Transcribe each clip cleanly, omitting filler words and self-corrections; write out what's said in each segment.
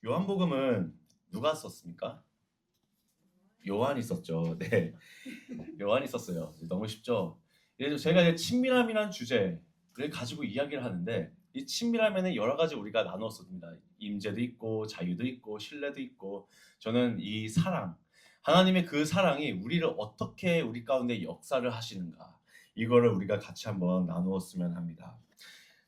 요한복음은 누가 썼습니까? 요한이 썼죠. 네, 요한이 썼어요. 너무 쉽죠. 그래서 제가 이제 친밀함이라는 주제를 가지고 이야기를 하는데 이 친밀함에는 여러 가지 우리가 나누었습니다. 임재도 있고 자유도 있고 신뢰도 있고 저는 이 사랑, 하나님의 그 사랑이 우리를 어떻게 우리 가운데 역사를 하시는가 이거를 우리가 같이 한번 나누었으면 합니다.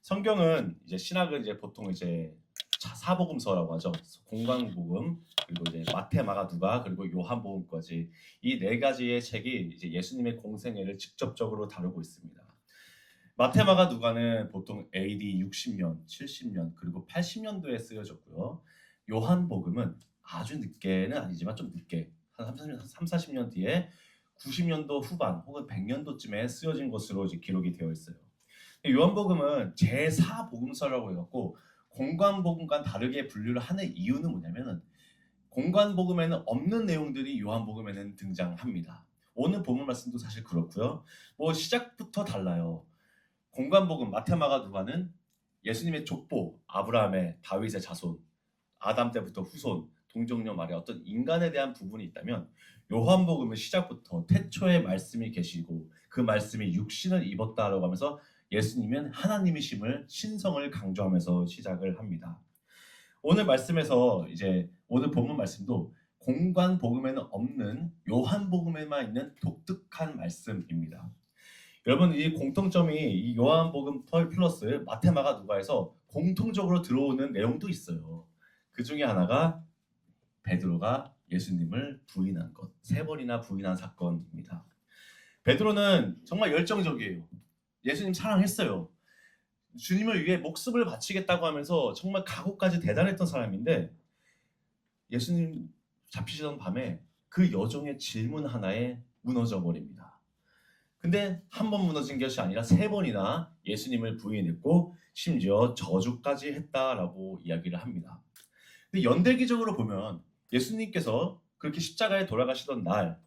성경은 이제 신학은 이제 보통 이제 사복음서라고 하죠. 공관복음 그리고 이제 마태, 마가, 누가 그리고 요한복음까지 이 네 가지의 책이 이제 예수님의 공생애를 직접적으로 다루고 있습니다. 마태, 마가, 누가는 보통 AD 60년, 70년 그리고 80년도에 쓰여졌고요. 요한복음은 아주 늦게는 아니지만 좀 늦게 한 3, 40년 뒤에 90년도 후반 혹은 100년도쯤에 쓰여진 것으로 이제 기록이 되어 있어요. 요한복음은 제4복음서라고 해갖고 공관복음과 다르게 분류를 하는 이유는 뭐냐면은 공관복음에는 없는 내용들이 요한복음에는 등장합니다. 오늘 본문 말씀도 사실 그렇고요. 뭐 시작부터 달라요. 공관복음 마테마가 누가는 예수님의 족보, 아브라함의 다윗의 자손, 아담 때부터 후손, 동정녀 말에 어떤 인간에 대한 부분이 있다면 요한복음은 시작부터 태초에 말씀이 계시고 그 말씀이 육신을 입었다라고 하면서 예수님은 하나님이심을 신성을 강조하면서 시작을 합니다. 오늘 말씀에서 이제 오늘 본문 말씀도 공관복음에는 없는 요한복음에만 있는 독특한 말씀입니다. 여러분 이 공통점이 이 요한복음 플러스 마테마가 누가에서 공통적으로 들어오는 내용도 있어요. 그 중에 하나가 베드로가 예수님을 부인한 것, 3번이나 부인한 사건입니다. 베드로는 정말 열정적이에요. 예수님 사랑했어요. 주님을 위해 목숨을 바치겠다고 하면서 정말 각오까지 대단했던 사람인데 예수님 잡히시던 밤에 그 여종의 질문 하나에 무너져 버립니다. 근데 한 번 무너진 것이 아니라 3번이나 예수님을 부인했고 심지어 저주까지 했다라고 이야기를 합니다. 근데 연대기적으로 보면 예수님께서 그렇게 십자가에 돌아가시던 날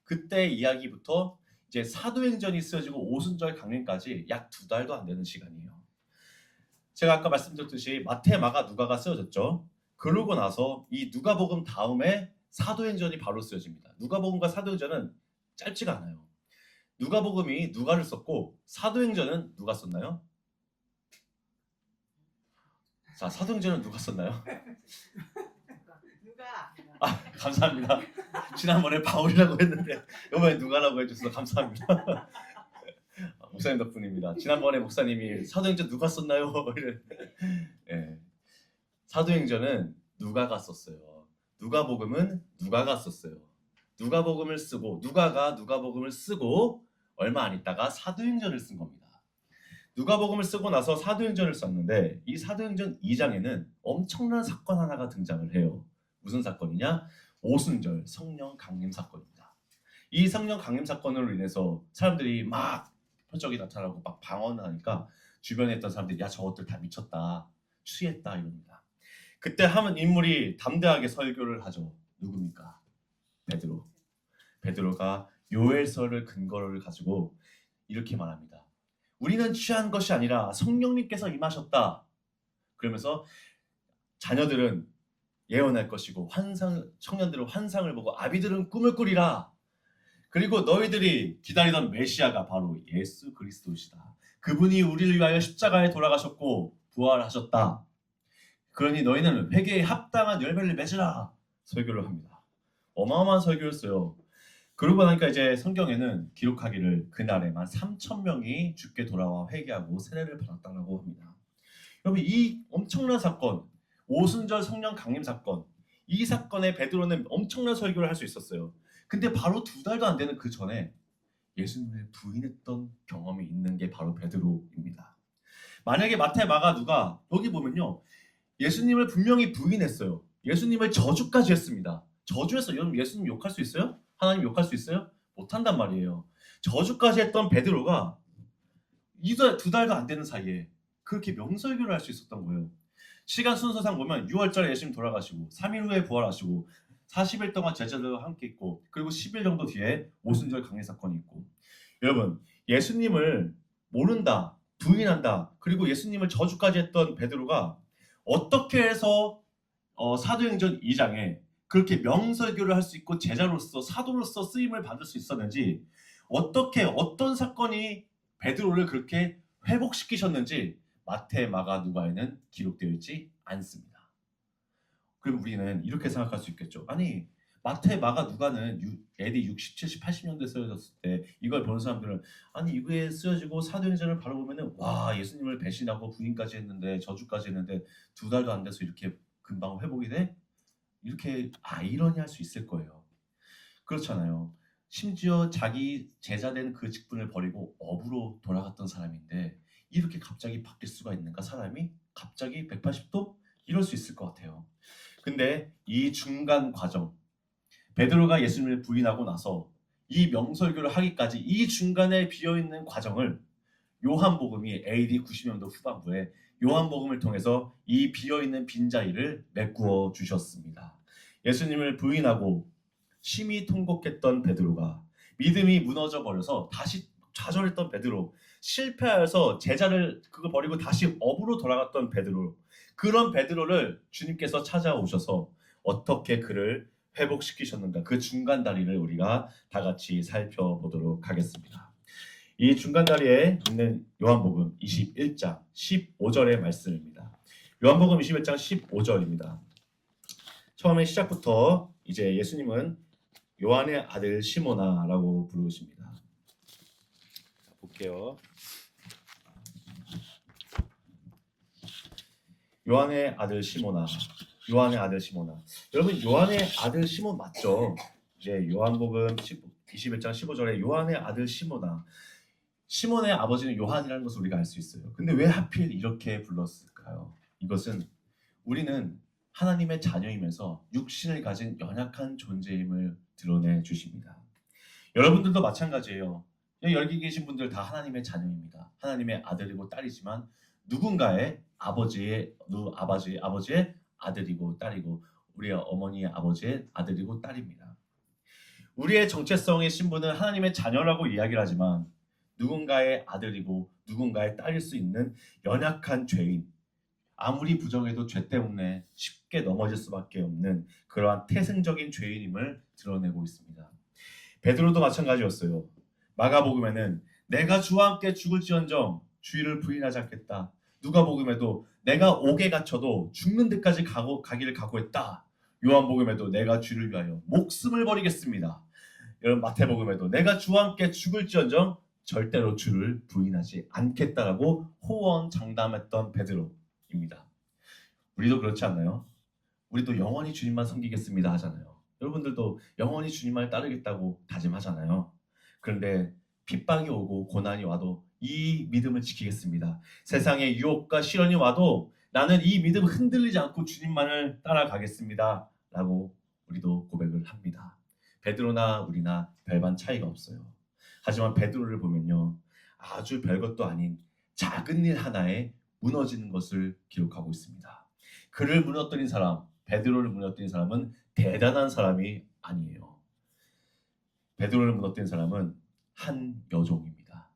그때 이야기부터 이제 사도행전이 쓰여지고 오순절 강림까지 약 2달도 안 되는 시간이에요. 제가 아까 말씀드렸듯이 마태, 마가, 누가가 쓰여졌죠. 그러고 나서 이 누가복음 다음에 사도행전이 바로 쓰여집니다. 누가복음과 사도행전은 짧지가 않아요. 누가복음이 누가를 썼고 사도행전은 누가 썼나요? 자, 사도행전은 누가 썼나요? 누가? 감사합니다. 지난번에 바울이라고 했는데 이번에 누가라고 해주셔서 감사합니다. 목사님 덕분입니다. 지난번에 목사님이 사도행전 누가 썼나요? 예. 사도행전은 누가가 썼어요. 누가복음은 누가가 썼어요. 누가복음을 쓰고 누가가 누가복음을 쓰고 얼마 안 있다가 사도행전을 쓴 겁니다. 누가복음을 쓰고 나서 사도행전을 썼는데 이 사도행전 2장에는 엄청난 사건 하나가 등장을 해요. 무슨 사건이냐? 오순절 성령 강림 사건입니다. 이 성령 강림 사건으로 인해서 사람들이 막 표적이 나타나고 막 방언을 하니까 주변에 있던 사람들이 야 저것들 다 미쳤다, 취했다 이럽니다. 그때 한 인물이 담대하게 설교를 하죠. 누굽니까? 베드로. 베드로가 요엘서를 근거를 가지고 이렇게 말합니다. 우리는 취한 것이 아니라 성령님께서 임하셨다. 그러면서 자녀들은 예언할 것이고 청년들은 환상을 보고 아비들은 꿈을 꾸리라. 그리고 너희들이 기다리던 메시아가 바로 예수 그리스도시다. 그분이 우리를 위하여 십자가에 돌아가셨고 부활하셨다. 그러니 너희는 회개에 합당한 열매를 맺으라. 설교를 합니다. 어마어마한 설교였어요. 그러고 나니까 이제 성경에는 기록하기를 그날에만 3,000명이 주께 돌아와 회개하고 세례를 받았다고 합니다. 여러분 이 엄청난 사건, 오순절 성령 강림 사건, 이 사건에 베드로는 엄청난 설교를 할 수 있었어요. 근데 바로 2달도 안 되는 그 전에 예수님을 부인했던 경험이 있는 게 바로 베드로입니다. 만약에 마태, 마가, 누가 여기 보면요. 예수님을 분명히 부인했어요. 예수님을 저주까지 했습니다. 저주해서 여러분 예수님 욕할 수 있어요? 하나님 욕할 수 있어요? 못한단 말이에요. 저주까지 했던 베드로가 2달도 안 되는 사이에 그렇게 명설교를 할 수 있었던 거예요. 시간 순서상 보면 6월절에 예수님 돌아가시고 3일 후에 부활하시고 40일 동안 제자들과 함께 있고 그리고 10일 정도 뒤에 오순절 강림 사건이 있고 여러분 예수님을 모른다, 부인한다 그리고 예수님을 저주까지 했던 베드로가 어떻게 해서 사도행전 2장에 그렇게 명설교를 할 수 있고 제자로서 사도로서 쓰임을 받을 수 있었는지, 어떻게 어떤 사건이 베드로를 그렇게 회복시키셨는지 마태, 마가, 누가에는 기록되어 있지 않습니다. 그럼 우리는 이렇게 생각할 수 있겠죠. 아니, 마태, 마가, 누가는 AD 60, 70, 80년대에 쓰여졌을 때 이걸 보는 사람들은, 아니 이거에 쓰여지고 사도행전을 바로 보면은 와, 예수님을 배신하고 부인까지 했는데, 저주까지 했는데 2달도 안 돼서 이렇게 금방 회복이 돼? 이렇게 아이러니할 수 있을 거예요. 그렇잖아요. 심지어 자기 제자된 그 직분을 버리고 업으로 돌아갔던 사람인데 이렇게 갑자기 바뀔 수가 있는가? 사람이 갑자기 180도? 이럴 수 있을 것 같아요. 근데 이 중간 과정, 베드로가 예수님을 부인하고 나서 이 명설교를 하기까지 이 중간에 비어있는 과정을 요한복음이 AD 90년도 후반부에 요한복음을 통해서 이 비어있는 빈자리를 메꾸어 주셨습니다. 예수님을 부인하고 심히 통곡했던 베드로가, 믿음이 무너져 버려서 다시 좌절했던 베드로, 실패하여서 제자를 그거 버리고 다시 업으로 돌아갔던 베드로, 그런 베드로를 주님께서 찾아오셔서 어떻게 그를 회복시키셨는가, 그 중간 다리를 우리가 다 같이 살펴보도록 하겠습니다. 이 중간 다리에 있는 요한복음 21장 15절의 말씀입니다. 요한복음 21장 15절입니다. 처음에 시작부터 이제 예수님은 요한의 아들 시모나라고 부르십니다. 볼게요. 요한의 아들 시모나, 요한의 아들 시모나. 여러분, 요한의 아들 시몬 맞죠? 이제 요한복음 21장 15절에 요한의 아들 시모나, 시몬의 아버지는 요한이라는 것을 우리가 알 수 있어요. 근데 왜 하필 이렇게 불렀을까요? 이것은 우리는 하나님의 자녀이면서 육신을 가진 연약한 존재임을 드러내 주십니다. 여러분들도 마찬가지예요. 여기 계신 분들 다 하나님의 자녀입니다. 하나님의 아들이고 딸이지만 누군가의 아버지의 아들이고 딸이고, 우리 어머니의 아버지의 아들이고 딸입니다. 우리의 정체성의 신분은 하나님의 자녀라고 이야기를 하지만 누군가의 아들이고 누군가의 딸일 수 있는 연약한 죄인, 아무리 부정해도 죄 때문에 쉽게 넘어질 수밖에 없는 그러한 태생적인 죄인임을 드러내고 있습니다. 베드로도 마찬가지였어요. 마가복음에는 내가 주와 함께 죽을지언정 주의를 부인하지 않겠다. 누가복음에도 내가 옥에 갇혀도 죽는 데까지 가기를 각오했다. 요한복음에도 내가 주를 위하여 목숨을 버리겠습니다. 여러분, 마태복음에도 내가 주와 함께 죽을지언정 절대로 주를 부인하지 않겠다라고 호언장담했던 베드로입니다. 우리도 그렇지 않나요? 우리도 영원히 주님만 섬기겠습니다 하잖아요. 여러분들도 영원히 주님만 따르겠다고 다짐하잖아요. 그런데 핍박이 오고 고난이 와도 이 믿음을 지키겠습니다. 세상에 유혹과 시련이 와도 나는 이 믿음 흔들리지 않고 주님만을 따라가겠습니다 라고 우리도 고백을 합니다. 베드로나 우리나 별반 차이가 없어요. 하지만 베드로를 보면요, 아주 별것도 아닌 작은 일 하나에 무너지는 것을 기록하고 있습니다. 그를 무너뜨린 사람, 베드로를 무너뜨린 사람은 대단한 사람이 아니에요. 베드로를 무너뜨린 사람은 한 여종입니다.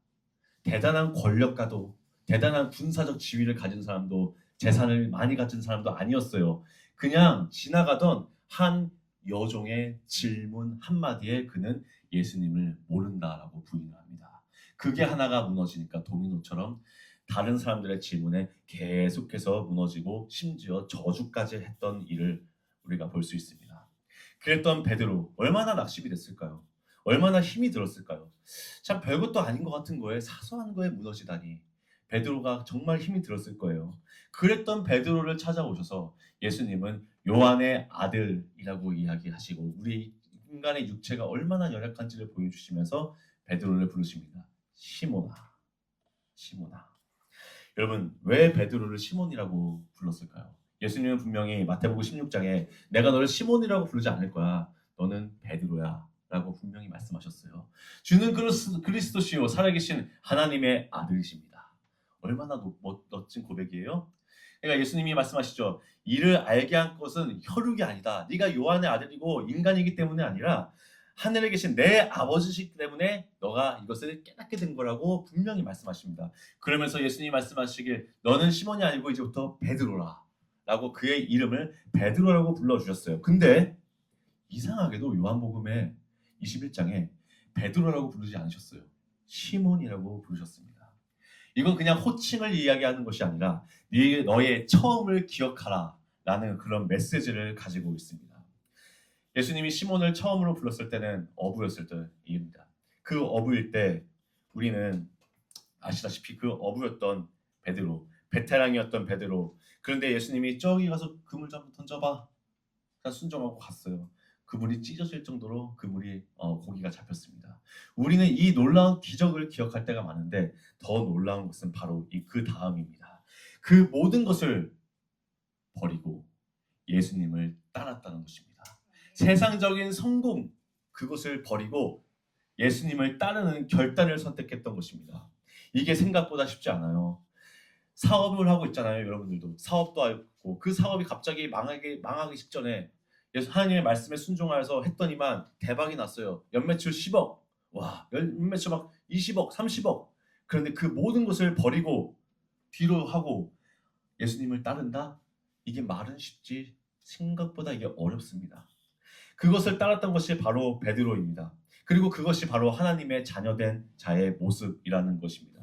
대단한 권력가도, 대단한 군사적 지위를 가진 사람도, 재산을 많이 가진 사람도 아니었어요. 그냥 지나가던 한 여종의 질문 한마디에 그는 예수님을 모른다라고 부인을 합니다. 그게 하나가 무너지니까 도미노처럼 다른 사람들의 질문에 계속해서 무너지고 심지어 저주까지 했던 일을 우리가 볼 수 있습니다. 그랬던 베드로, 얼마나 낙심이 됐을까요? 얼마나 힘이 들었을까요? 참 별것도 아닌 것 같은 거에, 사소한 거에 무너지다니 베드로가 정말 힘이 들었을 거예요. 그랬던 베드로를 찾아오셔서 예수님은 요한의 아들이라고 이야기하시고 우리 인간의 육체가 얼마나 연약한지를 보여주시면서 베드로를 부르십니다. 시몬아, 시몬아. 여러분, 왜 베드로를 시몬이라고 불렀을까요? 예수님은 분명히 마태복음 16장에 내가 너를 시몬이라고 부르지 않을 거야. 너는 베드로야 라고 분명히 말씀하셨어요. 주는 그리스도시요 살아계신 하나님의 아들이십니다. 얼마나 멋진 고백이에요? 그러니까 예수님이 말씀하시죠. 이를 알게 한 것은 혈육이 아니다. 네가 요한의 아들이고 인간이기 때문에 아니라 하늘에 계신 내 아버지시기 때문에 너가 이것을 깨닫게 된 거라고 분명히 말씀하십니다. 그러면서 예수님이 말씀하시길 너는 시몬이 아니고 이제부터 베드로라 라고 그의 이름을 베드로라고 불러주셨어요. 근데 이상하게도 요한복음의 21장에 베드로라고 부르지 않으셨어요. 시몬이라고 부르셨습니다. 이건 그냥 호칭을 이야기하는 것이 아니라 너의 처음을 기억하라 라는 그런 메시지를 가지고 있습니다. 예수님이 시몬을 처음으로 불렀을 때는 어부였을 때입니다. 그 어부일 때 우리는 아시다시피 그 어부였던 베드로, 베테랑이었던 베드로. 그런데 예수님이 저기 가서 그물 좀 던져봐. 순종하고 갔어요. 그물이 찢어질 정도로 그물이 고기가 잡혔습니다. 우리는 이 놀라운 기적을 기억할 때가 많은데 더 놀라운 것은 바로 그 다음입니다. 그 모든 것을 버리고 예수님을 따랐다는 것입니다. 세상적인 성공 그것을 버리고 예수님을 따르는 결단을 선택했던 것입니다. 이게 생각보다 쉽지 않아요. 사업을 하고 있잖아요. 여러분들도 사업도 하고 그 사업이 갑자기 망하기 직전에 하나님의 말씀에 순종하여서 했더니만 대박이 났어요. 연매출 10억, 와, 연매출 막 20억, 30억. 그런데 그 모든 것을 버리고 뒤로 하고 예수님을 따른다? 이게 말은 쉽지 생각보다 이게 어렵습니다. 그것을 따랐던 것이 바로 베드로입니다. 그리고 그것이 바로 하나님의 자녀된 자의 모습이라는 것입니다.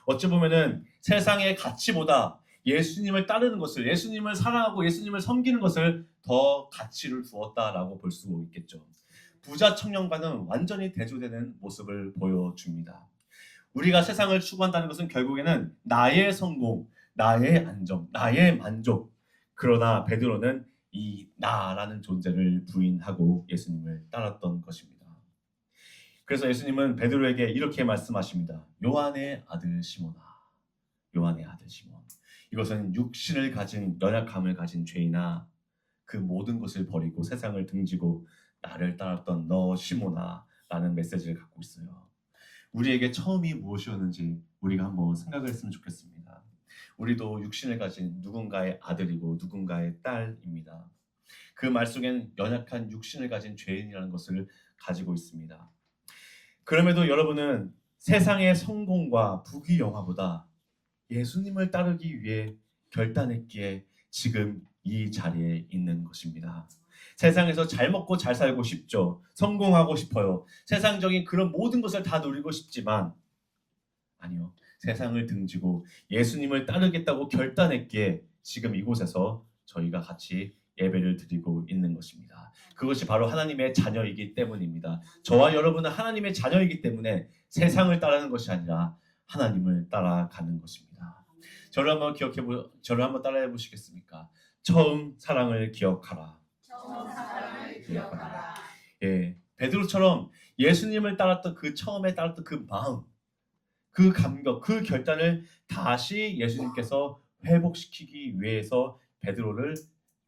어찌 보면은 세상의 가치보다 예수님을 따르는 것을, 예수님을 사랑하고 예수님을 섬기는 것을 더 가치를 두었다라고 볼 수 있겠죠. 부자 청년과는 완전히 대조되는 모습을 보여줍니다. 우리가 세상을 추구한다는 것은 결국에는 나의 성공, 나의 안정, 나의 만족. 그러나 베드로는 이 나라는 존재를 부인하고 예수님을 따랐던 것입니다. 그래서 예수님은 베드로에게 이렇게 말씀하십니다. 요한의 아들 시몬아, 요한의 아들 시몬. 이것은 육신을 가진 연약함을 가진 죄인아, 그 모든 것을 버리고 세상을 등지고 나를 따랐던 너 시몬아 라는 메시지를 갖고 있어요. 우리에게 처음이 무엇이었는지 우리가 한번 생각을 했으면 좋겠습니다. 우리도 육신을 가진 누군가의 아들이고 누군가의 딸입니다. 그 말 속엔 연약한 육신을 가진 죄인이라는 것을 가지고 있습니다. 그럼에도 여러분은 세상의 성공과 부귀영화보다 예수님을 따르기 위해 결단했기에 지금 이 자리에 있는 것입니다. 세상에서 잘 먹고 잘 살고 싶죠. 성공하고 싶어요. 세상적인 그런 모든 것을 다 누리고 싶지만 아니요. 세상을 등지고 예수님을 따르겠다고 결단했기에 지금 이곳에서 저희가 같이 예배를 드리고 있는 것입니다. 그것이 바로 하나님의 자녀이기 때문입니다. 저와 여러분은 하나님의 자녀이기 때문에 세상을 따르는 것이 아니라 하나님을 따라가는 것입니다. 저를 한번 따라해 보시겠습니까? 처음 사랑을 기억하라. 기억하라. 예, 베드로처럼 예수님을 따랐던 그 처음에 따랐던 그 마음, 그 감격, 그 결단을 다시 예수님께서 회복시키기 위해서 베드로를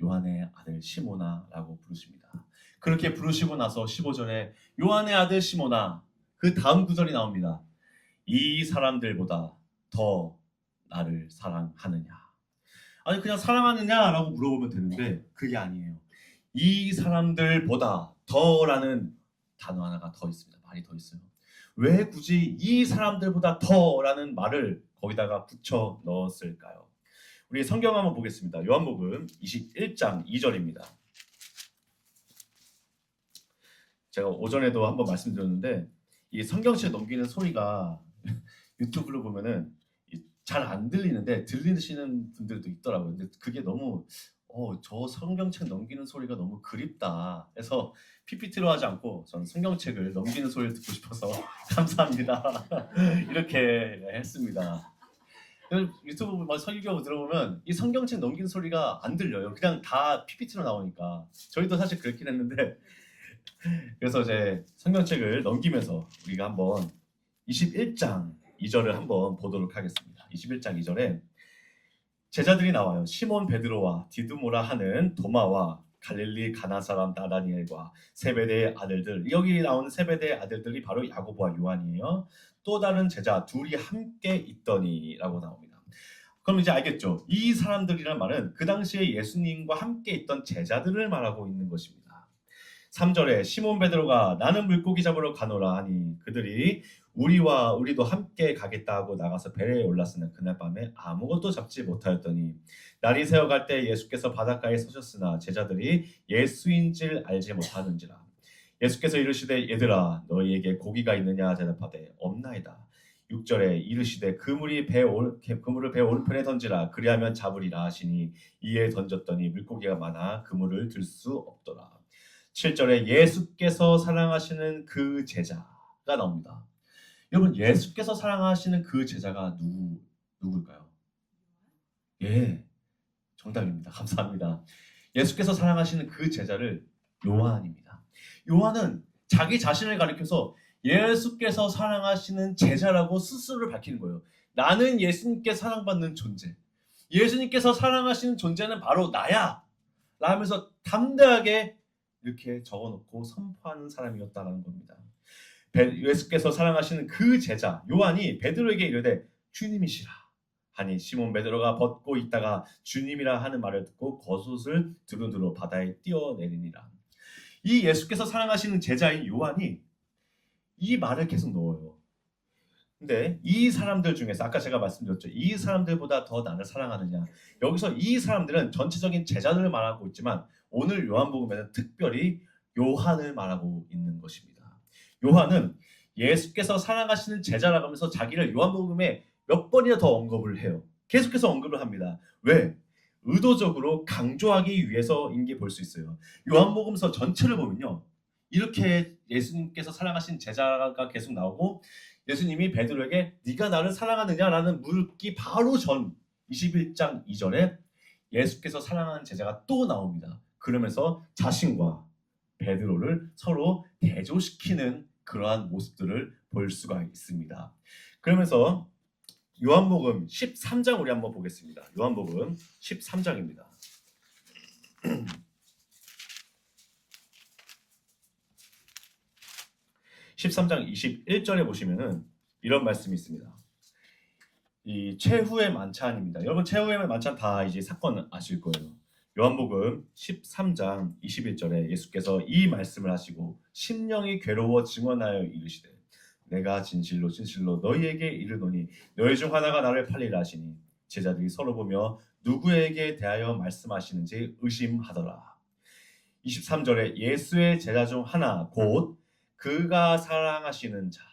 요한의 아들 시모나라고 부르십니다. 그렇게 부르시고 나서 15절에 요한의 아들 시모나, 그 다음 구절이 나옵니다. 이 사람들보다 더 나를 사랑하느냐. 아니 그냥 사랑하느냐라고 물어보면 되는데 그게 아니에요. 이 사람들보다 더라는 단어 하나가 더 있습니다. 말이 더 있어요. 왜 굳이 이 사람들보다 더라는 말을 거기다가 붙여 넣었을까요? 우리 성경 한번 보겠습니다. 요한복음 21장 2절입니다. 제가 오전에도 한번 말씀드렸는데 이 성경책 넘기는 소리가 유튜브로 보면은 잘 안 들리는데 들리시는 분들도 있더라고요. 근데 그게 너무 저 성경책 넘기는 소리가 너무 그립다 해서 PPT로 하지 않고 저는 성경책을 넘기는 소리를 듣고 싶어서 감사합니다. 이렇게 했습니다. 유튜브 막 설교 들어보면 이 성경책 넘기는 소리가 안 들려요. 그냥 다 PPT로 나오니까. 저희도 사실 그렇긴 했는데 그래서 이제 성경책을 넘기면서 우리가 한번 21장 2절을 한번 보도록 하겠습니다. 21장 2절에 제자들이 나와요. 시몬 베드로와 디두모라 하는 도마와 갈릴리 가나 사람 나다니엘과 세베대의 아들들. 여기 나오는 세베대의 아들들이 바로 야고보와 요한이에요. 또 다른 제자 둘이 함께 있더니라고 나옵니다. 그럼 이제 알겠죠? 이 사람들이란 말은 그 당시에 예수님과 함께 있던 제자들을 말하고 있는 것입니다. 3절에 시몬 베드로가 나는 물고기 잡으러 가노라 하니 그들이 우리도 함께 가겠다 하고 나가서 배에 올랐으나 그날 밤에 아무것도 잡지 못하였더니 날이 새어갈 때 예수께서 바닷가에 서셨으나 제자들이 예수인줄 알지 못하는지라. 예수께서 이르시되 얘들아 너희에게 고기가 있느냐 대답하되 없나이다. 6절에 이르시되 그물을 배 오른편에 던지라 그리하면 잡으리라 하시니 이에 던졌더니 물고기가 많아 그물을 들 수 없더라. 7절에 예수께서 사랑하시는 그 제자가 나옵니다. 여러분 예수께서 사랑하시는 그 제자가 누굴까요? 예, 정답입니다. 감사합니다. 예수께서 사랑하시는 그 제자를 요한입니다. 요한은 자기 자신을 가리켜서 예수께서 사랑하시는 제자라고 스스로를 밝히는 거예요. 나는 예수님께 사랑받는 존재. 예수님께서 사랑하시는 존재는 바로 나야. 라면서 담대하게 이렇게 적어놓고 선포하는 사람이었다는 겁니다. 예수께서 사랑하시는 그 제자 요한이 베드로에게 이르되 주님이시라 하니 시몬 베드로가 벗고 있다가 주님이라 하는 말을 듣고 겉옷을 두루두루 바다에 뛰어내리니라. 이 예수께서 사랑하시는 제자인 요한이 이 말을 계속 넣어요. 근데 이 사람들 중에서 아까 제가 말씀드렸죠. 이 사람들보다 더 나를 사랑하느냐. 여기서 이 사람들은 전체적인 제자들을 말하고 있지만 오늘 요한복음에는 특별히 요한을 말하고 있는 것입니다. 요한은 예수께서 사랑하시는 제자라고 하면서 자기를 요한복음에 몇 번이나 더 언급을 해요. 계속해서 언급을 합니다. 왜? 의도적으로 강조하기 위해서인 게 볼 수 있어요. 요한복음서 전체를 보면요. 이렇게 예수님께서 사랑하신 제자가 계속 나오고 예수님이 베드로에게 네가 나를 사랑하느냐라는 묻기 바로 전 21장 2절에 예수께서 사랑하는 제자가 또 나옵니다. 그러면서 자신과 베드로를 서로 대조시키는 그러한 모습들을 볼 수가 있습니다. 그러면서 요한복음 13장 우리 한번 보겠습니다. 요한복음 13장입니다. 13장 21절에 보시면은 이런 말씀이 있습니다. 이 최후의 만찬입니다. 여러분 최후의 만찬 다 이제 사건 아실 거예요. 요한복음 13장 21절에 예수께서 이 말씀을 하시고 심령이 괴로워 증언하여 이르시되 내가 진실로 진실로 너희에게 이르노니 너희 중 하나가 나를 팔리라 하시니 제자들이 서로 보며 누구에게 대하여 말씀하시는지 의심하더라. 23절에 예수의 제자 중 하나 곧 그가 사랑하시는 자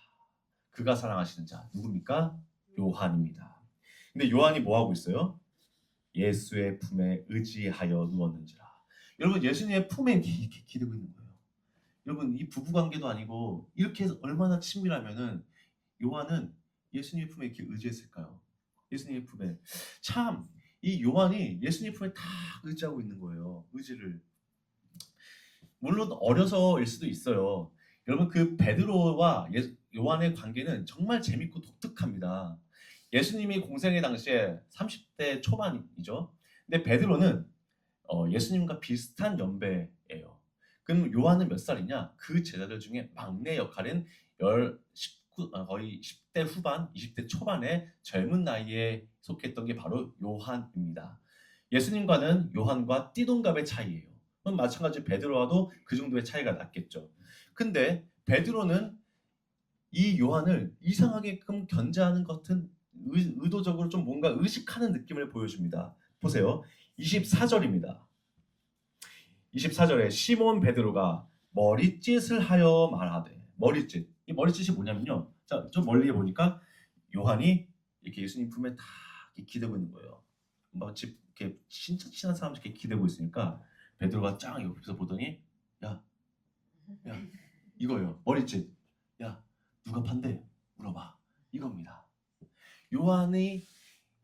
누굽니까? 요한입니다. 근데 요한이 뭐 하고 있어요? 예수의 품에 의지하여 누웠는지라. 여러분 예수님의 품에 이렇게 기대고 있는 거예요. 여러분 이 부부관계도 아니고 이렇게 얼마나 친밀하면은 요한은 예수님의 품에 이렇게 의지했을까요? 예수님의 품에 참 이 요한이 예수님의 품에 다 의지하고 있는 거예요. 의지를 물론 어려서일 수도 있어요. 여러분 그 베드로와 요한의 관계는 정말 재밌고 독특합니다. 예수님이 공생의 당시에 30대 초반이죠. 근데 베드로는 예수님과 비슷한 연배예요. 그럼 요한은 몇 살이냐? 그 제자들 중에 막내 역할인 거의 10대 후반, 20대 초반의 젊은 나이에 속했던 게 바로 요한입니다. 예수님과는 요한과 띠동갑의 차이예요. 그럼 마찬가지로 베드로와도 그 정도의 차이가 났겠죠. 근데 베드로는 이 요한을 이상하게끔 견제하는 것은 의도적으로 좀 뭔가 의식하는 느낌을 보여줍니다. 보세요. 24절입니다. 24절에 시몬 베드로가 머리짓을 하여 말하되 머리짓. 이 머리짓이 뭐냐면요. 자, 좀 멀리 보니까 요한이 이렇게 예수님 품에 다 이렇게 기대고 있는 거예요. 마치 이렇게 진짜 친한 사람 이렇게 기대고 있으니까 베드로가 짱 옆에서 보더니 야 이거예요. 머리짓. 야 누가 판대? 물어봐. 이겁니다. 요한이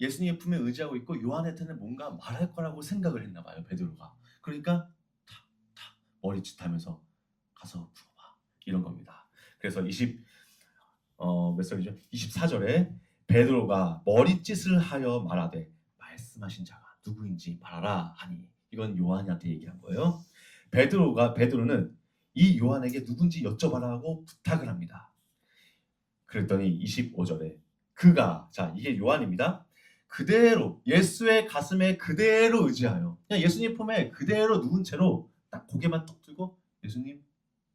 예수님의 품에 의지하고 있고 요한한테는 뭔가 말할 거라고 생각을 했나 봐요. 베드로가. 그러니까 탁탁 머리짓 하면서 가서 물어봐. 이런 겁니다. 그래서 몇 절이죠? 24절에 베드로가 머리짓을 하여 말하되 말씀하신 자가 누구인지 말하라 하니 이건 요한한테 얘기한 거예요. 베드로는 이 요한에게 누군지 여쭤봐라고 부탁을 합니다. 그랬더니 25절에 그가 자 이게 요한입니다. 그대로 예수의 가슴에 그대로 의지하여 그냥 예수님 품에 그대로 누운 채로 딱 고개만 떡 들고 예수님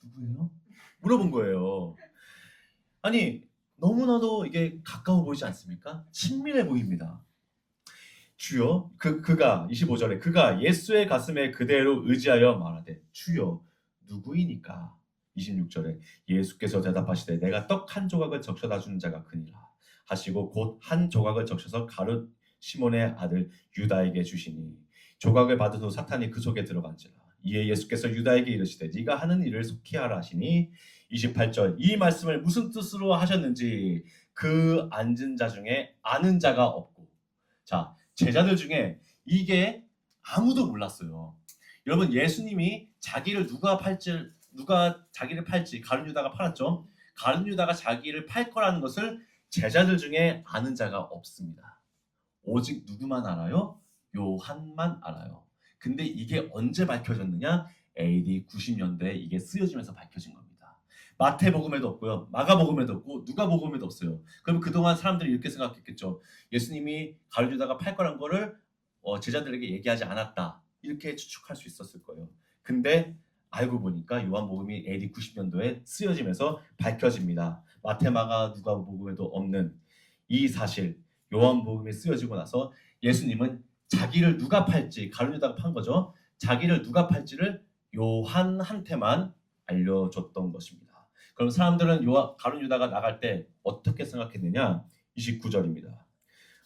누구예요? 물어본 거예요. 아니 너무나도 이게 가까워 보이지 않습니까? 친밀해 보입니다. 주여, 그가 25절에 그가 예수의 가슴에 그대로 의지하여 말하되 주여 누구이니까? 26절에 예수께서 대답하시되 내가 떡 한 조각을 적셔다 주는 자가 그니라 하시고 곧 한 조각을 적셔서 가룟 시몬의 아들 유다에게 주시니 조각을 받은 후 사탄이 그 속에 들어간지라. 이에 예수께서 유다에게 이르시되 네가 하는 일을 속히 하라 하시니 28절 이 말씀을 무슨 뜻으로 하셨는지 그 앉은 자 중에 아는 자가 없고, 자, 제자들 중에 이게 아무도 몰랐어요. 여러분, 예수님이 자기를 누가 자기를 팔지, 가룟 유다가 팔았죠. 가룟 유다가 자기를 팔 거라는 것을 제자들 중에 아는 자가 없습니다. 오직 누구만 알아요? 요한만 알아요. 근데 이게 언제 밝혀졌느냐? AD 90년대에 이게 쓰여지면서 밝혀진 겁니다. 마태복음에도 없고요. 마가복음에도 없고 누가복음에도 없어요. 그럼 그동안 사람들이 이렇게 생각했겠죠. 예수님이 가룟 유다가 팔 거란 거를 제자들에게 얘기하지 않았다. 이렇게 추측할 수 있었을 거예요. 근데 알고 보니까 요한복음이 AD 90년도에 쓰여지면서 밝혀집니다. 마태, 마가, 누가복음에도 없는 이 사실, 요한복음이 쓰여지고 나서 예수님은 자기를 누가 팔지, 가룟 유다가 판 거죠. 자기를 누가 팔지를 요한한테만 알려줬던 것입니다. 그럼 사람들은 가룟 유다가 나갈 때 어떻게 생각했느냐? 29절입니다.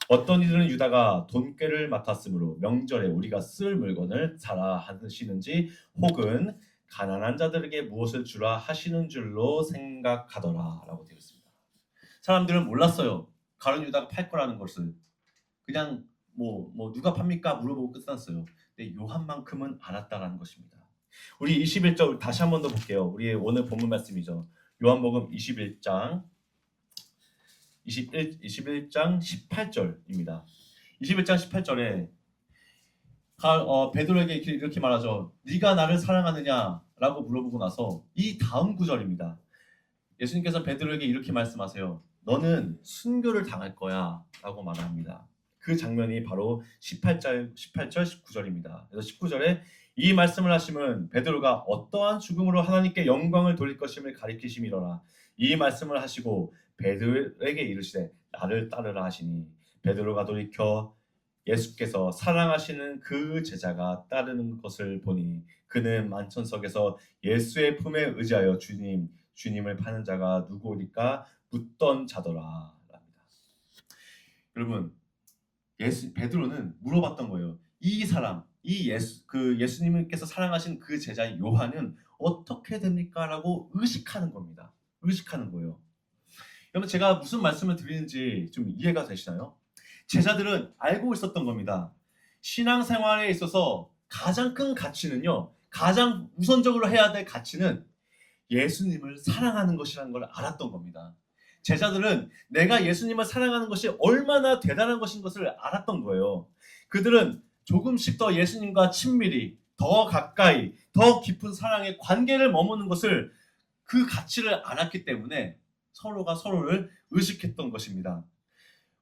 어떤 이들은 유다가 돈꾀를 맡았으므로 명절에 우리가 쓸 물건을 사라 하시는지 혹은 가난한 자들에게 무엇을 주라 하시는 줄로 생각하더라 라고 되어 있습니다. 사람들은 몰랐어요. 가룟 유다가 팔 거라는 것을. 그냥 뭐 누가 팝니까? 물어보고 끝났어요. 근데 요한만큼은 알았다라는 것입니다. 우리 21절 다시 한 번 더 볼게요. 우리 오늘 본문 말씀이죠. 요한복음 21장 18절입니다. 21장 18절에 베드로에게 이렇게 말하죠. 네가 나를 사랑하느냐라고 물어보고 나서 이 다음 구절입니다. 예수님께서 베드로에게 이렇게 말씀하세요. 너는 순교를 당할 거야 라고 말합니다. 그 장면이 바로 18절 19절입니다. 그래서 19절에 이 말씀을 하시면 베드로가 어떠한 죽음으로 하나님께 영광을 돌릴 것임을 가리키심이로라. 이 말씀을 하시고 베드로에게 이르시되 나를 따르라 하시니 베드로가 돌이켜 예수께서 사랑하시는 그 제자가 따르는 것을 보니 그는 만천석에서 예수의 품에 의지하여 주님을 파는 자가 누구오리까 묻던 자더라. 여러분, 베드로는 물어봤던 거예요. 이 사람, 예수님께서 사랑하신 그 제자 요한은 어떻게 됩니까? 라고 의식하는 겁니다. 의식하는 거예요. 여러분, 제가 무슨 말씀을 드리는지 좀 이해가 되시나요? 제자들은 알고 있었던 겁니다. 신앙생활에 있어서 가장 큰 가치는요, 가장 우선적으로 해야 될 가치는 예수님을 사랑하는 것이라는 걸 알았던 겁니다. 제자들은 내가 예수님을 사랑하는 것이 얼마나 대단한 것인 것을 알았던 거예요. 그들은 조금씩 더 예수님과 친밀히, 더 가까이, 더 깊은 사랑의 관계를 머무는 것을, 그 가치를 알았기 때문에 서로가 서로를 의식했던 것입니다.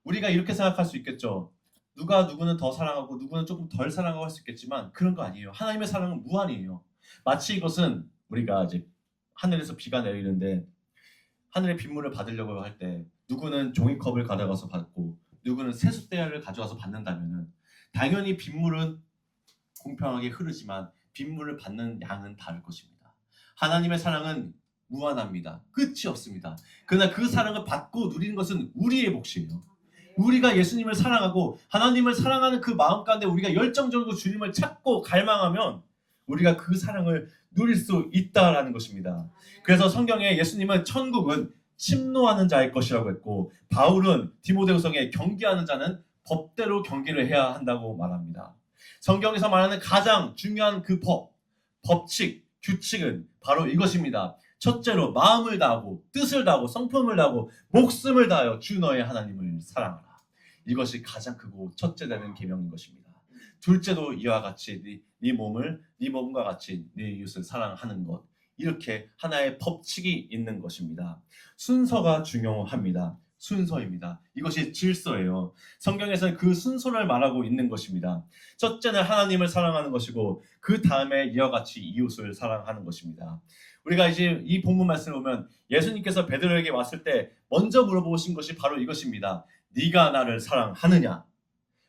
우리가 이렇게 생각할 수 있겠죠. 누구는 더 사랑하고 누구는 조금 덜 사랑하고 할 수 있겠지만 그런 거 아니에요. 하나님의 사랑은 무한이에요. 마치 이것은 우리가 이제 하늘에서 비가 내리는데 하늘의 빗물을 받으려고 할 때 누구는 종이컵을 가져가서 받고 누구는 세숫대야를 가져와서 받는다면은 당연히 빗물은 공평하게 흐르지만 빗물을 받는 양은 다를 것입니다. 하나님의 사랑은 무한합니다. 끝이 없습니다. 그러나 그 사랑을 받고 누리는 것은 우리의 몫이에요. 우리가 예수님을 사랑하고 하나님을 사랑하는 그 마음 가운데 우리가 열정적으로 주님을 찾고 갈망하면 우리가 그 사랑을 누릴 수 있다라는 것입니다. 그래서 성경에 예수님은 천국은 침노하는 자의 것이라고 했고, 바울은 디모데후서에 경계하는 자는 법대로 경계를 해야 한다고 말합니다. 성경에서 말하는 가장 중요한 그 법칙, 규칙은 바로 이것입니다. 첫째로 마음을 다하고 뜻을 다하고 성품을 다하고 목숨을 다하여 주 너의 하나님을 사랑하라. 이것이 가장 크고 첫째 되는 계명인 것입니다. 둘째도 이와 같이 네 몸과 같이 네 이웃을 사랑하는 것. 이렇게 하나의 법칙이 있는 것입니다. 순서가 중요합니다. 순서입니다. 이것이 질서예요. 성경에서는 그 순서를 말하고 있는 것입니다. 첫째는 하나님을 사랑하는 것이고 그 다음에 이와 같이 이웃을 사랑하는 것입니다. 우리가 이제 이 본문 말씀을 보면 예수님께서 베드로에게 왔을 때 먼저 물어보신 것이 바로 이것입니다. 네가 나를 사랑하느냐?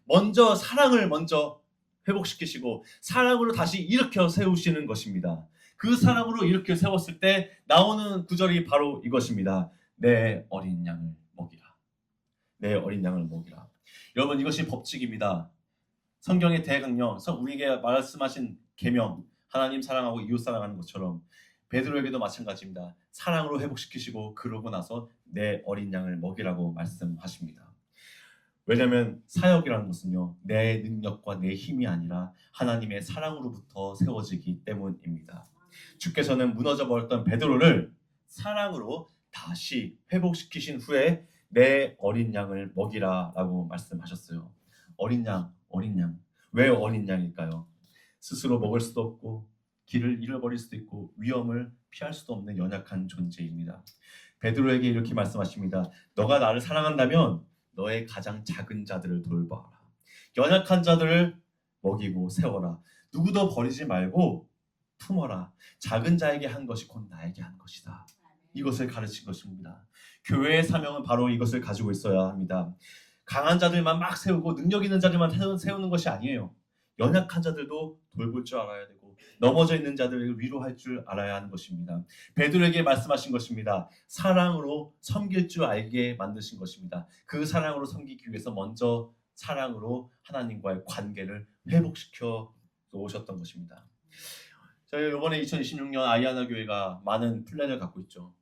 먼저 사랑을 먼저 회복시키시고 사랑으로 다시 일으켜 세우시는 것입니다. 그 사랑으로 일으켜 세웠을 때 나오는 구절이 바로 이것입니다. 내 어린 양을 먹이라. 내 어린 양을 먹이라. 여러분, 이것이 법칙입니다. 성경의 대강령, 우리에게 말씀하신 계명, 하나님 사랑하고 이웃 사랑하는 것처럼 베드로에게도 마찬가지입니다. 사랑으로 회복시키시고 그러고 나서 내 어린 양을 먹이라고 말씀하십니다. 왜냐하면 사역이라는 것은요, 내 능력과 내 힘이 아니라 하나님의 사랑으로부터 세워지기 때문입니다. 주께서는 무너져 버렸던 베드로를 사랑으로 다시 회복시키신 후에 내 어린 양을 먹이라라고 말씀하셨어요. 어린 양. 왜 어린 양일까요? 스스로 먹을 수도 없고 길을 잃어버릴 수도 있고 위험을 피할 수도 없는 연약한 존재입니다. 베드로에게 이렇게 말씀하십니다. 너가 나를 사랑한다면 너의 가장 작은 자들을 돌봐라. 연약한 자들을 먹이고 세워라. 누구도 버리지 말고 품어라. 작은 자에게 한 것이 곧 나에게 한 것이다. 이것을 가르친 것입니다. 교회의 사명은 바로 이것을 가지고 있어야 합니다. 강한 자들만 막 세우고 능력 있는 자들만 세우는 것이 아니에요. 연약한 자들도 돌볼 줄 알아야 되고 넘어져 있는 자들을 위로할 줄 알아야 하는 것입니다. 베드로에게 말씀하신 것입니다. 사랑으로 섬길 줄 알게 만드신 것입니다. 그 사랑으로 섬기기 위해서 먼저 사랑으로 하나님과의 관계를 회복시켜 놓으셨던 것입니다. 저희 이번에 2026년 아이하나 교회가 많은 플랜을 갖고 있죠.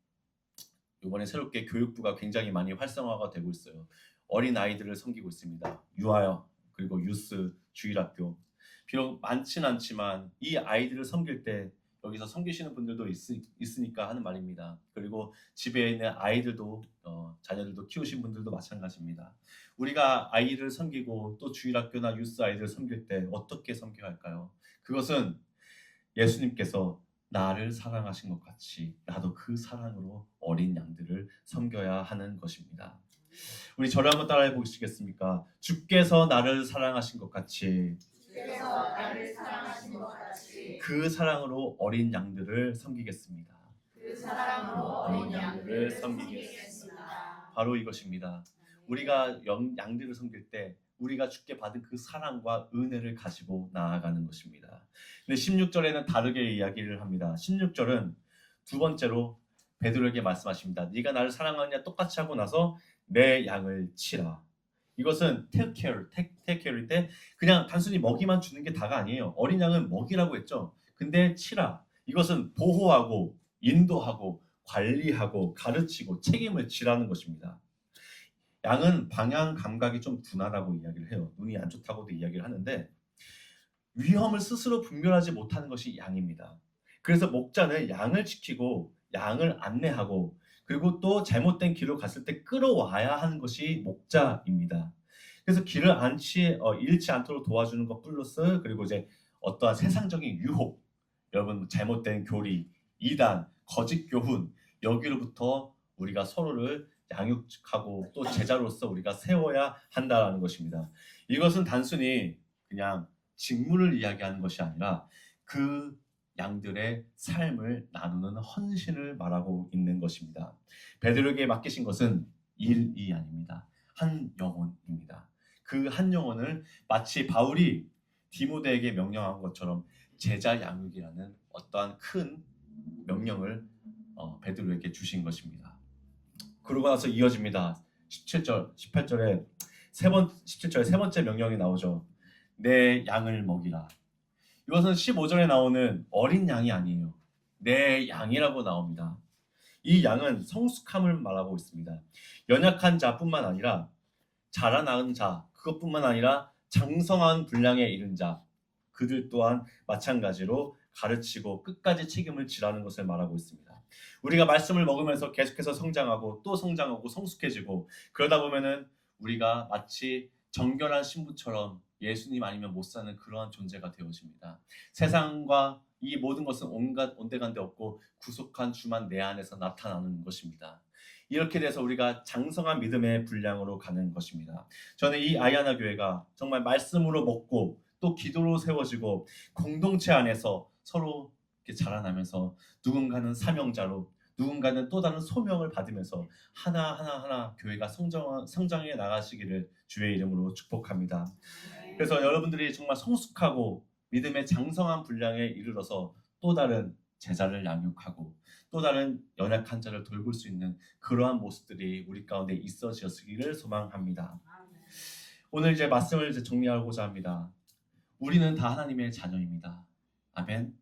이번에 새롭게 교육부가 굉장히 많이 활성화가 되고 있어요. 어린 아이들을 섬기고 있습니다. 유아요, 그리고 유스, 주일학교. 비록 많진 않지만 이 아이들을 섬길 때 여기서 섬기시는 분들도 있으니까 하는 말입니다. 그리고 집에 있는 아이들도 자녀들도 키우신 분들도 마찬가지입니다. 우리가 아이를 섬기고 또 주일학교나 유스 아이들을 섬길 때 어떻게 섬겨야 할까요? 그것은 예수님께서 나를 사랑하신 것 같이 나도 그 사랑으로 어린 양들을 섬겨야 하는 것입니다. 우리 저를 한번 따라해 보시겠습니까? 주께서 나를 사랑하신 것 같이 그 사랑으로 어린 양들을 섬기겠습니다. 바로 이것입니다. 우리가 양들을 섬길 때 우리가 주께 받은 그 사랑과 은혜를 가지고 나아가는 것입니다. 근데 16절에는 다르게 이야기를 합니다. 16절은 두 번째로 베드로에게 말씀하십니다. 네가 나를 사랑하느냐 똑같이 하고 나서 내 양을 치라. 이것은 take care일 때 그냥 단순히 먹이만 주는 게 다가 아니에요. 어린 양은 먹이라고 했죠. 근데 치라. 이것은 보호하고 인도하고 관리하고 가르치고 책임을 지라는 것입니다. 양은 방향 감각이 좀 둔하다고 이야기를 해요. 눈이 안 좋다고도 이야기를 하는데 위험을 스스로 분별하지 못하는 것이 양입니다. 그래서 목자는 양을 지키고 양을 안내하고 그리고 또 잘못된 길로 갔을 때 끌어와야 하는 것이 목자입니다. 그래서 길을 잃지 않도록 도와주는 것 플러스 그리고 이제 어떠한 세상적인 유혹, 여러분 잘못된 교리, 이단, 거짓 교훈 여기로부터 우리가 서로를 양육하고 또 제자로서 우리가 세워야 한다는 것입니다. 이것은 단순히 그냥 직무를 이야기하는 것이 아니라 그 양들의 삶을 나누는 헌신을 말하고 있는 것입니다. 베드로에게 맡기신 것은 일이 아닙니다. 한 영혼입니다. 그 한 영혼을 마치 바울이 디모데에게 명령한 것처럼 제자 양육이라는 어떠한 큰 명령을 베드로에게 주신 것입니다. 그러고 나서 이어집니다. 18절에 17절에 세 번째 명령이 나오죠. 내 양을 먹이라. 이것은 15절에 나오는 어린 양이 아니에요. 내 양이라고 나옵니다. 이 양은 성숙함을 말하고 있습니다. 연약한 자뿐만 아니라 자라나은 자, 그것뿐만 아니라 장성한 분량에 이른 자, 그들 또한 마찬가지로 가르치고 끝까지 책임을 지라는 것을 말하고 있습니다. 우리가 말씀을 먹으면서 계속해서 성장하고 또 성장하고 성숙해지고 그러다 보면은 우리가 마치 정결한 신부처럼 예수님 아니면 못 사는 그러한 존재가 되어집니다. 세상과 이 모든 것은 온갖 온데간데 없고 구속한 주만 내 안에서 나타나는 것입니다. 이렇게 돼서 우리가 장성한 믿음의 분량으로 가는 것입니다. 저는 이 아이아나 교회가 정말 말씀으로 먹고 또 기도로 세워지고 공동체 안에서 서로 이렇게 자라나면서 누군가는 사명자로 누군가는 또 다른 소명을 받으면서 하나하나 교회가 성장해 나가시기를 주의 이름으로 축복합니다. 그래서 여러분들이 정말 성숙하고 믿음의 장성한 분량에 이르러서 또 다른 제자를 양육하고 또 다른 연약한 자를 돌볼 수 있는 그러한 모습들이 우리 가운데 있어지기를 소망합니다. 오늘 이제 말씀을 이제 정리하고자 합니다. 우리는 다 하나님의 자녀입니다. 아멘.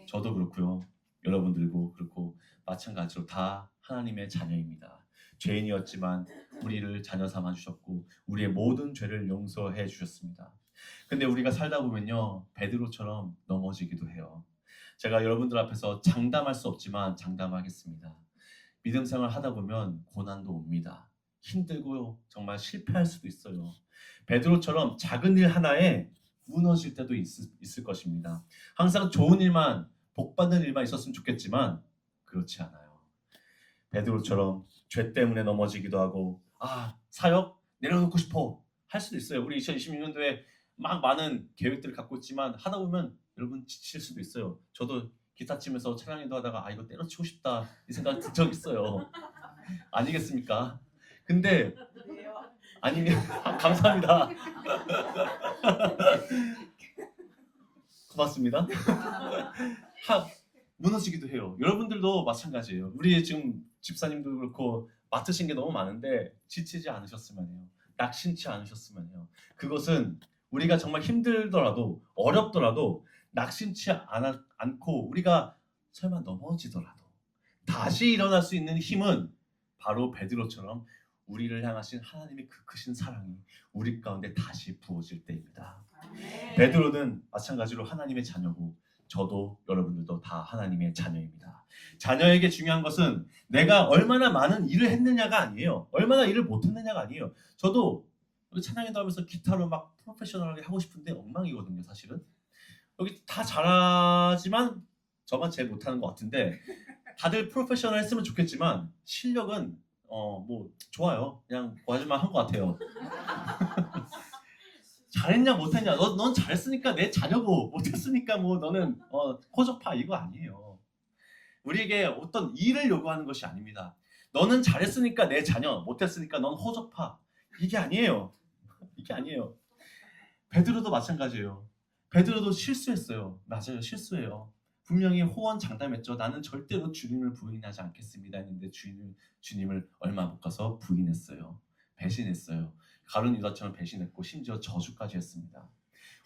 저도 그렇고요. 여러분들도 그렇고 마찬가지로 다 하나님의 자녀입니다. 죄인이었지만 우리를 자녀 삼아 주셨고 우리의 모든 죄를 용서해 주셨습니다. 근데 우리가 살다 보면요, 베드로처럼 넘어지기도 해요. 제가 여러분들 앞에서 장담할 수 없지만 장담하겠습니다. 믿음 생활 하다 보면 고난도 옵니다. 힘들고 정말 실패할 수도 있어요. 베드로처럼 작은 일 하나에 무너질 때도 있을 것입니다. 항상 좋은 일만, 복받는 일만 있었으면 좋겠지만 그렇지 않아요. 베드로처럼 죄 때문에 넘어지기도 하고 사역 내려놓고 싶어 할 수도 있어요. 우리 2026년도에 막 많은 계획들을 갖고 있지만 하다 보면 여러분 지칠 수도 있어요. 저도 기타 치면서 찬양인도 하다가 이거 때려치고 싶다 이 생각 든 적 있어요. 아니겠습니까? 근데 아니면 감사합니다. 고맙습니다. 무너지기도 해요. 여러분들도 마찬가지예요. 우리 지금 집사님도 그렇고 맡으신 게 너무 많은데 지치지 않으셨으면 해요. 낙심치 않으셨으면 해요. 그것은 우리가 정말 힘들더라도 어렵더라도 낙심치 않고 우리가 설마 넘어지더라도 다시 일어날 수 있는 힘은 바로 베드로처럼 우리를 향하신 하나님의 그 크신 사랑이 우리 가운데 다시 부어질 때입니다. 베드로는 마찬가지로 하나님의 자녀고 저도 여러분들도 다 하나님의 자녀입니다. 자녀에게 중요한 것은 내가 얼마나 많은 일을 했느냐가 아니에요. 얼마나 일을 못했느냐가 아니에요. 저도 찬양인도 하면서 기타로 막 프로페셔널하게 하고 싶은데 엉망이거든요. 사실은 여기 다 잘하지만 저만 제일 못하는 것 같은데 다들 프로페셔널 했으면 좋겠지만 실력은 뭐 좋아요. 그냥 구하지만 한 것 같아요. 잘했냐 못했냐 넌 잘했으니까 내 자녀고 못했으니까 뭐 너는 호적파 이거 아니에요. 우리에게 어떤 일을 요구하는 것이 아닙니다. 너는 잘했으니까 내 자녀, 못했으니까 넌 호적파 이게 아니에요. 이게 아니에요. 베드로도 마찬가지예요. 베드로도 실수했어요. 맞아요, 실수해요. 분명히 호언장담했죠. 나는 절대로 주님을 부인하지 않겠습니다 했는데 주님을 얼마 못 가서 부인했어요. 배신했어요. 가룟 유다처럼 배신했고 심지어 저주까지 했습니다.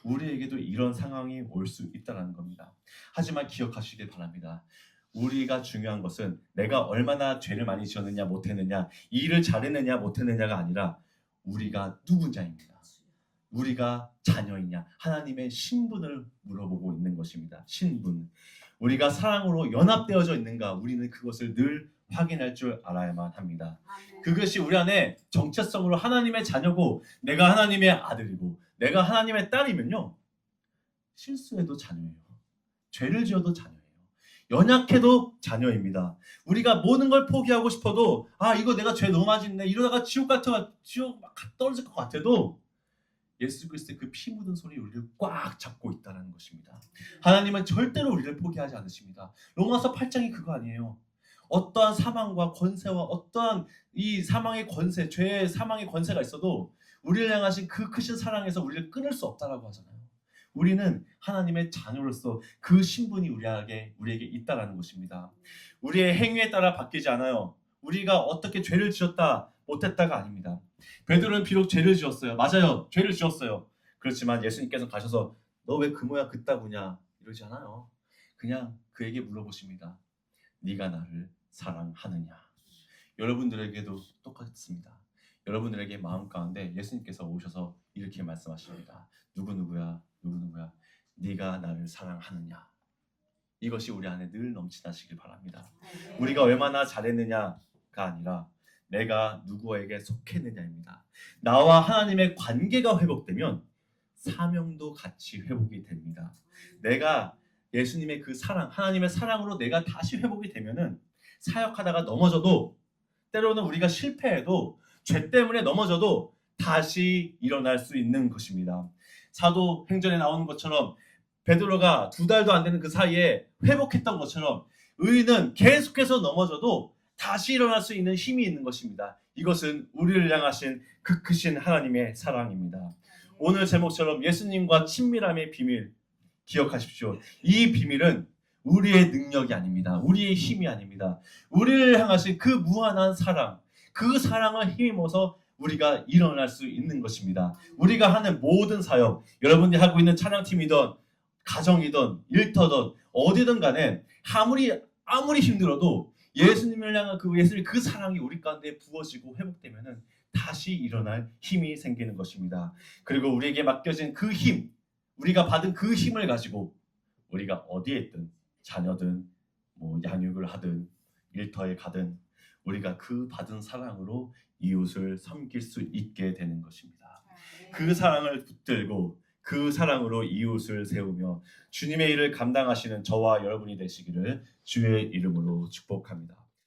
우리에게도 이런 상황이 올 수 있다는 겁니다. 하지만 기억하시길 바랍니다. 우리가 중요한 것은 내가 얼마나 죄를 많이 지었느냐 못했느냐 일을 잘했느냐 못했느냐가 아니라 우리가 누구냐입니다. 우리가 자녀이냐 하나님의 신분을 물어보고 있는 것입니다. 신분. 우리가 사랑으로 연합되어져 있는가 우리는 그것을 늘 확인할 줄 알아야만 합니다. 그것이 우리 안에 정체성으로 하나님의 자녀고 내가 하나님의 아들이고 내가 하나님의 딸이면요 실수해도 자녀예요. 죄를 지어도 자녀예요. 연약해도 자녀입니다. 우리가 모든 걸 포기하고 싶어도 이거 내가 죄 너무 많이 짓네 이러다가 지옥 막 떨어질 것 같아도 예수 그리스도의 그 피 묻은 손이 우리를 꽉 잡고 있다는 것입니다. 하나님은 절대로 우리를 포기하지 않으십니다. 로마서 8장이 그거 아니에요. 어떠한 사망과 권세와 어떠한 이 사망의 권세, 죄의 사망의 권세가 있어도 우리를 향하신 그 크신 사랑에서 우리를 끊을 수 없다라고 하잖아요. 우리는 하나님의 자녀로서 그 신분이 우리에게 있다라는 것입니다. 우리의 행위에 따라 바뀌지 않아요. 우리가 어떻게 죄를 지었다 못했다가 아닙니다. 베드로는 비록 죄를 지었어요. 맞아요. 죄를 지었어요. 그렇지만 예수님께서 가셔서 너 왜 그 모양 그따구냐 이러지 않아요. 그냥 그에게 물어보십니다. 네가 나를 사랑하느냐. 여러분들에게도 똑같습니다. 여러분들에게 마음 가운데 예수님께서 오셔서 이렇게 말씀하십니다. 누구누구야 네가 나를 사랑하느냐. 이것이 우리 안에 늘 넘치나시길 바랍니다. 우리가 얼마나 잘했느냐가 아니라 내가 누구에게 속했느냐입니다. 나와 하나님의 관계가 회복되면 사명도 같이 회복이 됩니다. 내가 예수님의 그 사랑, 하나님의 사랑으로 내가 다시 회복이 되면은 사역하다가 넘어져도 때로는 우리가 실패해도 죄 때문에 넘어져도 다시 일어날 수 있는 것입니다. 사도행전에 나오는 것처럼 베드로가 2달도 안 되는 그 사이에 회복했던 것처럼 의인은 계속해서 넘어져도 다시 일어날 수 있는 힘이 있는 것입니다. 이것은 우리를 향하신 그 크신 하나님의 사랑입니다. 오늘 제목처럼 예수님과 친밀함의 비밀 기억하십시오. 이 비밀은 우리의 능력이 아닙니다. 우리의 힘이 아닙니다. 우리를 향하신 그 무한한 사랑, 그 사랑을 힘입어서 우리가 일어날 수 있는 것입니다. 우리가 하는 모든 사역, 여러분이 하고 있는 찬양팀이든 가정이든 일터든 어디든 간에 아무리 힘들어도 예수님을 향한 예수님의 그 사랑이 우리 가운데 부어지고 회복되면은 다시 일어날 힘이 생기는 것입니다. 그리고 우리에게 맡겨진 그 힘, 우리가 받은 그 힘을 가지고 우리가 어디에 있든 자녀든 양육을 하든 일터에 가든 우리가 그 받은 사랑으로 이웃을 섬길 수 있게 되는 것입니다. 그 사랑을 붙들고 그 사랑으로 이웃을 세우며 주님의 일을 감당하시는 저와 여러분이 되시기를 주의 이름으로 축복합니다.